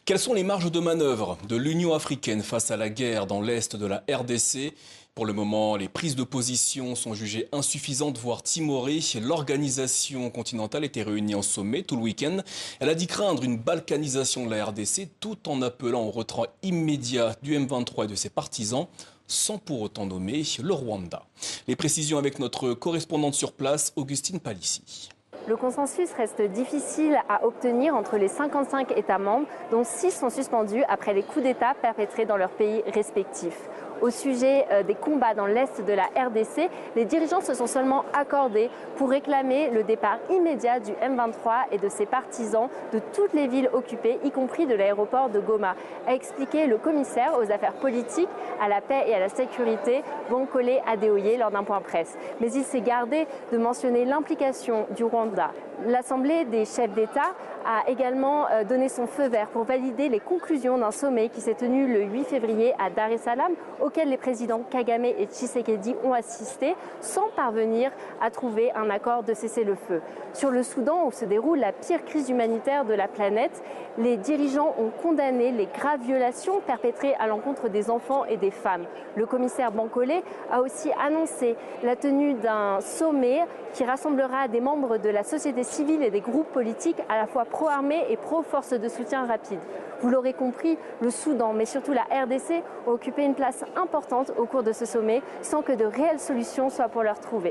Quelles sont les marges de manœuvre de l'Union africaine face à la guerre dans l'est de la RDC? Pour le moment, les prises de position sont jugées insuffisantes, voire timorées. L'organisation continentale était réunie en sommet tout le week-end. Elle a dit craindre une balkanisation de la RDC tout en appelant au retrait immédiat du M23 et de ses partisans, sans pour autant nommer le Rwanda. Les précisions avec notre correspondante sur place, Augustine Palissi. Le consensus reste difficile à obtenir entre les 55 États membres, dont 6 sont suspendus après les coups d'État perpétrés dans leurs pays respectifs. Au sujet des combats dans l'est de la RDC, les dirigeants se sont seulement accordés pour réclamer le départ immédiat du M23 et de ses partisans de toutes les villes occupées, y compris de l'aéroport de Goma, a expliqué le commissaire aux affaires politiques, à la paix et à la sécurité, Bankole Adeoye, lors d'un point presse. Mais il s'est gardé de mentionner l'implication du Rwanda. L'Assemblée des chefs d'État a également donné son feu vert pour valider les conclusions d'un sommet qui s'est tenu le 8 février à Dar es Salaam, auquel les présidents Kagame et Tshisekedi ont assisté sans parvenir à trouver un accord de cessez-le-feu. Sur le Soudan, où se déroule la pire crise humanitaire de la planète, les dirigeants ont condamné les graves violations perpétrées à l'encontre des enfants et des femmes. Le commissaire Bankole a aussi annoncé la tenue d'un sommet qui rassemblera des membres de la société civile et des groupes politiques à la fois pro-armée et pro-force de soutien rapide. Vous l'aurez compris, le Soudan, mais surtout la RDC, ont occupé une place importante au cours de ce sommet sans que de réelles solutions soient pour leur trouver.